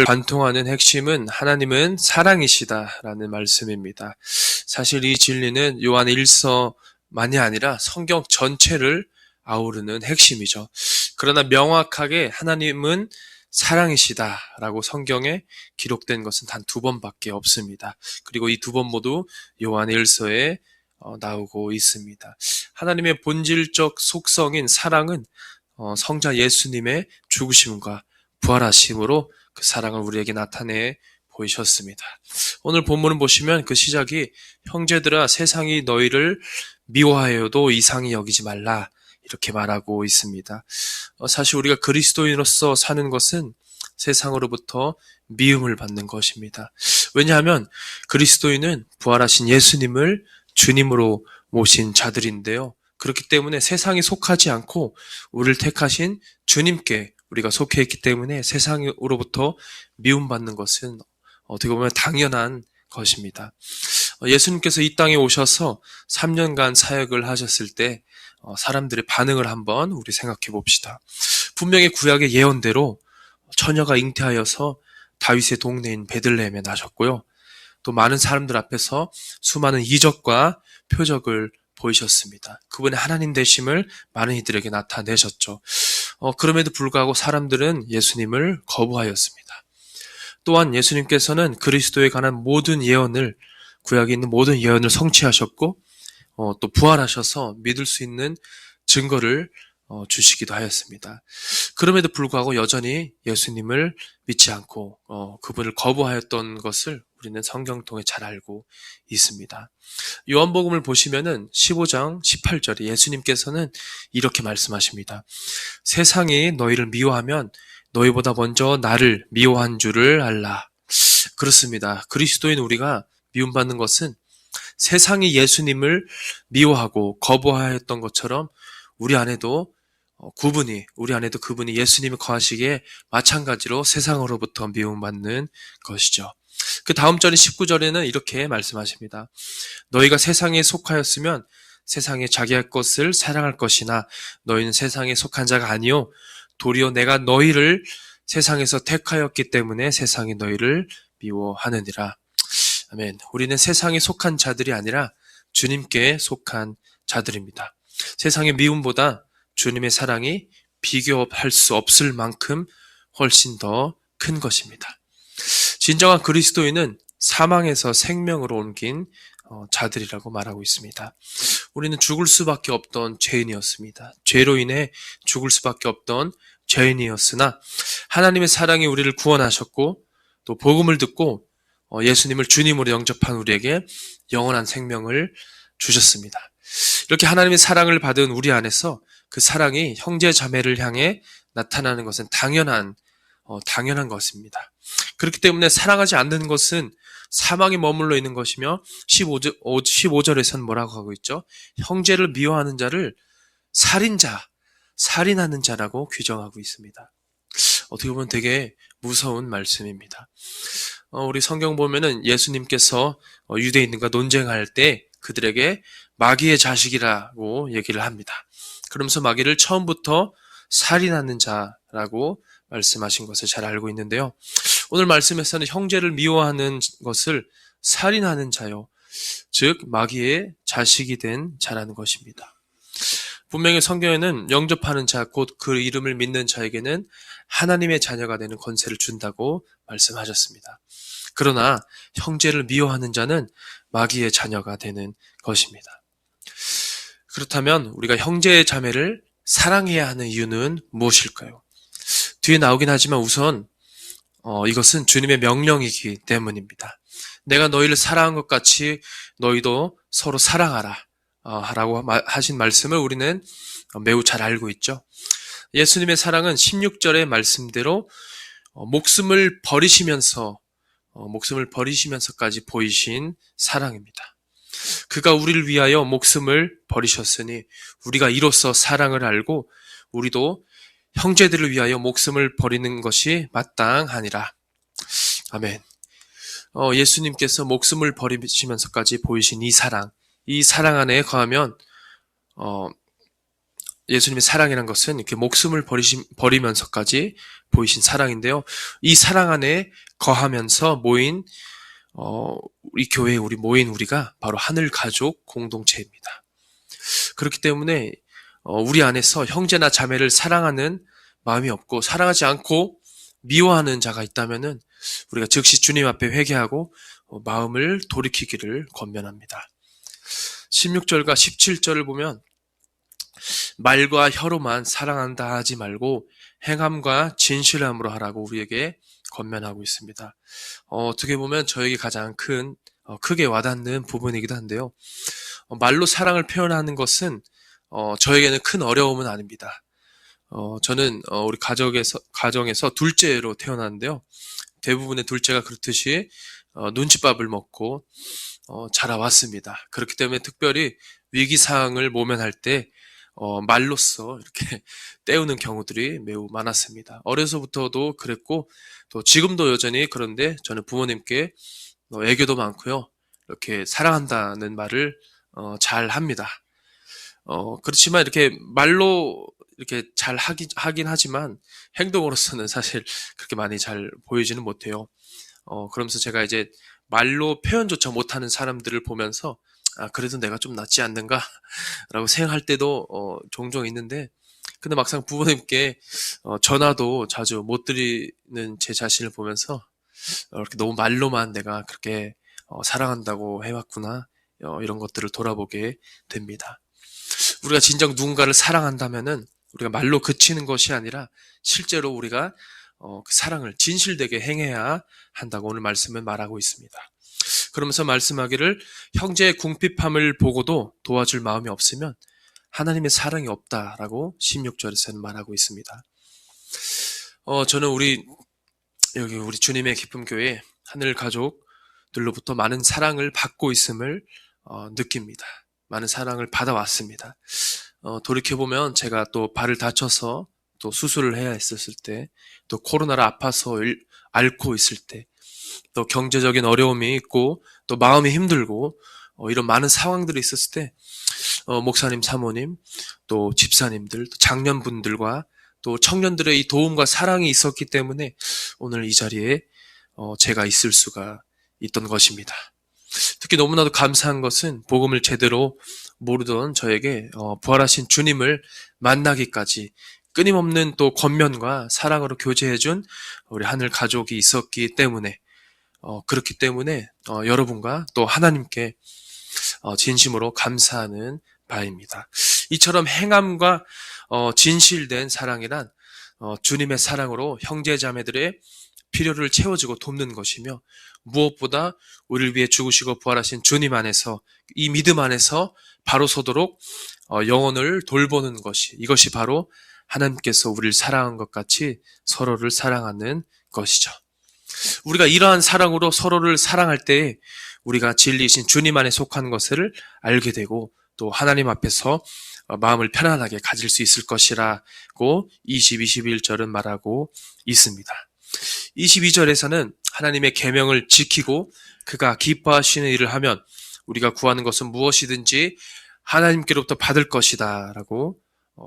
진리를 관통하는 핵심은 하나님은 사랑이시다라는 말씀입니다. 사실 이 진리는 요한 1서만이 아니라 성경 전체를 아우르는 핵심이죠. 그러나 명확하게 하나님은 사랑이시다라고 성경에 기록된 것은 단 2번밖에 없습니다. 그리고 이 2번 모두 요한 1서에 나오고 있습니다. 하나님의 본질적 속성인 사랑은 성자 예수님의 죽으심과 부활하심으로 그 사랑을 우리에게 나타내 보이셨습니다. 오늘 본문을 보시면 그 시작이 형제들아 세상이 너희를 미워하여도 이상히 여기지 말라 이렇게 말하고 있습니다. 사실 우리가 그리스도인으로서 사는 것은 세상으로부터 미움을 받는 것입니다. 왜냐하면 그리스도인은 부활하신 예수님을 주님으로 모신 자들인데요. 그렇기 때문에 세상에 속하지 않고 우리를 택하신 주님께 우리가 속해 있기 때문에 세상으로부터 미움받는 것은 어떻게 보면 당연한 것입니다. 예수님께서 이 땅에 오셔서 3년간 사역을 하셨을 때 사람들의 반응을 한번 우리 생각해 봅시다. 분명히 구약의 예언대로 처녀가 잉태하여서 다윗의 동네인 베들레헴에 나셨고요. 또 많은 사람들 앞에서 수많은 이적과 표적을 보이셨습니다. 그분의 하나님 되심을 많은 이들에게 나타내셨죠. 그럼에도 불구하고 사람들은 예수님을 거부하였습니다. 또한 예수님께서는 그리스도에 관한 모든 예언을, 구약에 있는 모든 예언을 성취하셨고 또 부활하셔서 믿을 수 있는 증거를 주시기도 하였습니다. 그럼에도 불구하고 여전히 예수님을 믿지 않고 그분을 거부하였던 것을 우리는 성경 통해 잘 알고 있습니다. 요한복음을 보시면은 15장 18절에 예수님께서는 이렇게 말씀하십니다. 세상이 너희를 미워하면 너희보다 먼저 나를 미워한 줄을 알라. 그렇습니다. 그리스도인 우리가 미움받는 것은 세상이 예수님을 미워하고 거부하였던 것처럼 우리 안에도 그분이 예수님이 거하시기에 마찬가지로 세상으로부터 미움받는 것이죠. 그 다음 절인 19절에는 이렇게 말씀하십니다. 너희가 세상에 속하였으면 세상에 자기의 것을 사랑할 것이나 너희는 세상에 속한 자가 아니요 도리어 내가 너희를 세상에서 택하였기 때문에 세상이 너희를 미워하느니라. 아멘. 우리는 세상에 속한 자들이 아니라 주님께 속한 자들입니다. 세상의 미움보다 주님의 사랑이 비교할 수 없을 만큼 훨씬 더 큰 것입니다. 진정한 그리스도인은 사망에서 생명으로 옮긴 자들이라고 말하고 있습니다. 우리는 죽을 수밖에 없던 죄인이었습니다. 죄로 인해 죽을 수밖에 없던 죄인이었으나 하나님의 사랑이 우리를 구원하셨고 또 복음을 듣고 예수님을 주님으로 영접한 우리에게 영원한 생명을 주셨습니다. 이렇게 하나님의 사랑을 받은 우리 안에서 그 사랑이 형제 자매를 향해 나타나는 것은 당연한 것입니다. 그렇기 때문에 사랑하지 않는 것은 사망에 머물러 있는 것이며 15절에서는 뭐라고 하고 있죠? 형제를 미워하는 자를 살인하는 자라고 규정하고 있습니다. 어떻게 보면 되게 무서운 말씀입니다. 우리 성경 보면은 예수님께서 유대인들과 논쟁할 때 그들에게 마귀의 자식이라고 얘기를 합니다. 그러면서 마귀를 처음부터 살인하는 자라고 말씀하신 것을 잘 알고 있는데요. 오늘 말씀에서는 형제를 미워하는 것을 살인하는 자요. 즉 마귀의 자식이 된 자라는 것입니다. 분명히 성경에는 영접하는 자, 곧 그 이름을 믿는 자에게는 하나님의 자녀가 되는 권세를 준다고 말씀하셨습니다. 그러나 형제를 미워하는 자는 마귀의 자녀가 되는 것입니다. 그렇다면 우리가 형제의 자매를 사랑해야 하는 이유는 무엇일까요? 뒤에 나오긴 하지만 우선 이것은 주님의 명령이기 때문입니다. 내가 너희를 사랑한 것 같이 너희도 서로 사랑하라 라고 하신 말씀을 우리는 매우 잘 알고 있죠. 예수님의 사랑은 16절의 말씀대로 목숨을 버리시면서까지 보이신 사랑입니다. 그가 우리를 위하여 목숨을 버리셨으니 우리가 이로써 사랑을 알고 우리도 형제들을 위하여 목숨을 버리는 것이 마땅하니라. 아멘. 예수님께서 목숨을 버리시면서까지 보이신 이 사랑 안에 거하면 예수님의 사랑이란 것은 이렇게 목숨을 버리면서까지 보이신 사랑인데요. 이 사랑 안에 거하면서 모인 우리 교회에 모인 우리가 바로 하늘 가족 공동체입니다. 그렇기 때문에 우리 안에서 형제나 자매를 사랑하는 마음이 없고 사랑하지 않고 미워하는 자가 있다면은 우리가 즉시 주님 앞에 회개하고 마음을 돌이키기를 권면합니다. 16절과 17절을 보면 말과 혀로만 사랑한다 하지 말고 행함과 진실함으로 하라고 우리에게 권면하고 있습니다. 어떻게 보면 저에게 가장 크게 와닿는 부분이기도 한데요. 말로 사랑을 표현하는 것은 저에게는 큰 어려움은 아닙니다. 저는 우리 가정에서 둘째로 태어났는데요. 대부분의 둘째가 그렇듯이 눈칫밥을 먹고 자라왔습니다. 그렇기 때문에 특별히 위기 상황을 모면할 때 말로써 이렇게 때우는 경우들이 매우 많았습니다. 어려서부터도 그랬고 또 지금도 여전히 그런데 저는 부모님께 애교도 많고요. 이렇게 사랑한다는 말을 잘 합니다. 그렇지만 이렇게 말로 이렇게 잘 하긴 하지만 행동으로서는 사실 그렇게 많이 잘 보이지는 못해요. 그러면서 제가 이제 말로 표현조차 못하는 사람들을 보면서 그래도 내가 좀 낫지 않는가? 라고 생각할 때도 종종 있는데, 근데 막상 부모님께 전화도 자주 못 드리는 제 자신을 보면서 이렇게 너무 말로만 내가 그렇게 사랑한다고 해왔구나. 이런 것들을 돌아보게 됩니다. 우리가 진정 누군가를 사랑한다면은 우리가 말로 그치는 것이 아니라 실제로 우리가 그 사랑을 진실되게 행해야 한다고 오늘 말씀은 말하고 있습니다. 그러면서 말씀하기를 형제의 궁핍함을 보고도 도와줄 마음이 없으면 하나님의 사랑이 없다라고 16절에서는 말하고 있습니다. 저는 우리 주님의 기쁨 교회 하늘 가족들로부터 많은 사랑을 받고 있음을 느낍니다. 많은 사랑을 받아왔습니다. 돌이켜보면 제가 또 발을 다쳐서 또 수술을 해야 했었을 때, 또 코로나로 아파서 앓고 있을 때, 또 경제적인 어려움이 있고 또 마음이 힘들고 이런 많은 상황들이 있었을 때 목사님, 사모님, 또 집사님들, 또 장년분들과 또 청년들의 이 도움과 사랑이 있었기 때문에 오늘 이 자리에 제가 있을 수가 있던 것입니다. 특히 너무나도 감사한 것은 복음을 제대로 모르던 저에게 부활하신 주님을 만나기까지 끊임없는 또 권면과 사랑으로 교제해준 우리 하늘 가족이 있었기 때문에 그렇기 때문에 여러분과 또 하나님께 진심으로 감사하는 바입니다. 이처럼 행함과 진실된 사랑이란 주님의 사랑으로 형제자매들의 필요를 채워주고 돕는 것이며 무엇보다 우리를 위해 죽으시고 부활하신 주님 안에서 이 믿음 안에서 바로 서도록 영혼을 돌보는 것이 이것이 바로 하나님께서 우리를 사랑한 것 같이 서로를 사랑하는 것이죠. 우리가 이러한 사랑으로 서로를 사랑할 때 우리가 진리이신 주님 안에 속한 것을 알게 되고 또 하나님 앞에서 마음을 편안하게 가질 수 있을 것이라고 20, 21절은 말하고 있습니다. 22절에서는 하나님의 계명을 지키고 그가 기뻐하시는 일을 하면 우리가 구하는 것은 무엇이든지 하나님께로부터 받을 것이다 라고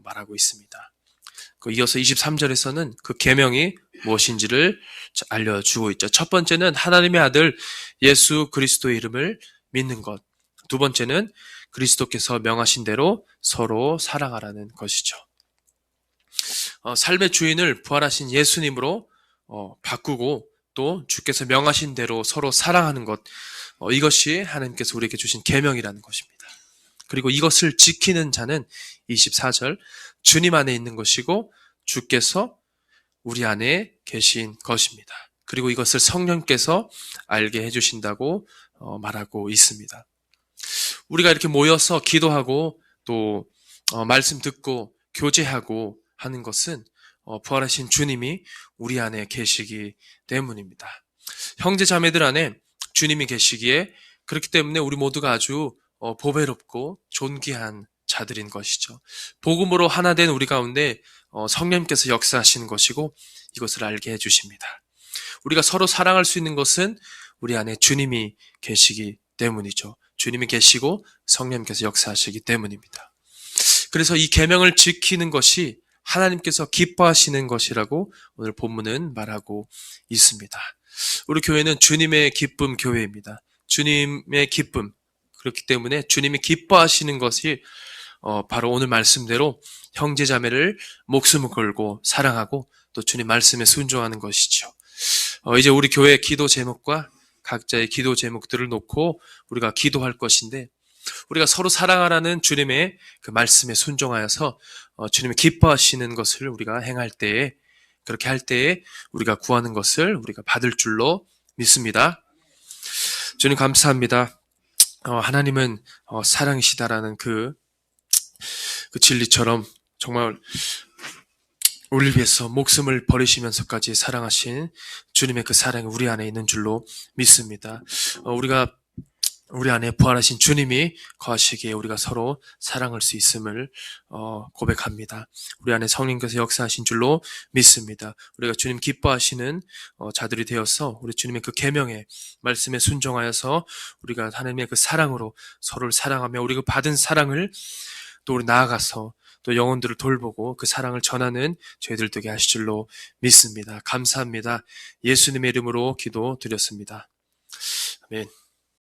말하고 있습니다. 이어서 23절에서는 그 계명이 무엇인지를 알려주고 있죠. 첫 번째는 하나님의 아들 예수 그리스도의 이름을 믿는 것. 두 번째는 그리스도께서 명하신 대로 서로 사랑하라는 것이죠. 삶의 주인을 부활하신 예수님으로 바꾸고 또 주께서 명하신 대로 서로 사랑하는 것. 이것이 하나님께서 우리에게 주신 계명이라는 것입니다. 그리고 이것을 지키는 자는 24절 주님 안에 있는 것이고 주께서 우리 안에 계신 것입니다. 그리고 이것을 성령께서 알게 해주신다고 말하고 있습니다. 우리가 이렇게 모여서 기도하고 또 말씀 듣고 교제하고 하는 것은 부활하신 주님이 우리 안에 계시기 때문입니다. 형제 자매들 안에 주님이 계시기에 그렇기 때문에 우리 모두가 아주 보배롭고 존귀한 자들인 것이죠. 복음으로 하나 된 우리 가운데 성령님께서 역사하시는 것이고 이것을 알게 해주십니다. 우리가 서로 사랑할 수 있는 것은 우리 안에 주님이 계시기 때문이죠. 주님이 계시고 성령님께서 역사하시기 때문입니다. 그래서 이 계명을 지키는 것이 하나님께서 기뻐하시는 것이라고 오늘 본문은 말하고 있습니다. 우리 교회는 주님의 기쁨 교회입니다. 주님의 기쁨. 그렇기 때문에 주님이 기뻐하시는 것이 바로 오늘 말씀대로 형제자매를 목숨을 걸고 사랑하고 또 주님 말씀에 순종하는 것이죠. 이제 우리 교회 기도 제목과 각자의 기도 제목들을 놓고 우리가 기도할 것인데, 우리가 서로 사랑하라는 주님의 그 말씀에 순종하여서 주님이 기뻐하시는 것을 우리가 행할 때에, 그렇게 할 때에 우리가 구하는 것을 우리가 받을 줄로 믿습니다. 주님 감사합니다. 하나님은 사랑이시다라는 그 진리처럼 정말 우리를 위해서 목숨을 버리시면서까지 사랑하신 주님의 그 사랑이 우리 안에 있는 줄로 믿습니다. 우리 안에 부활하신 주님이 거하시기에 우리가 서로 사랑할 수 있음을 고백합니다. 우리 안에 성령께서 역사하신 줄로 믿습니다. 우리가 주님 기뻐하시는 자들이 되어서 우리 주님의 그 계명에 말씀에 순종하여서 우리가 하나님의 그 사랑으로 서로를 사랑하며 우리가 받은 사랑을 또 우리 나아가서 또 영혼들을 돌보고 그 사랑을 전하는 저희들 되게 하실 줄로 믿습니다. 감사합니다. 예수님의 이름으로 기도드렸습니다. 아멘.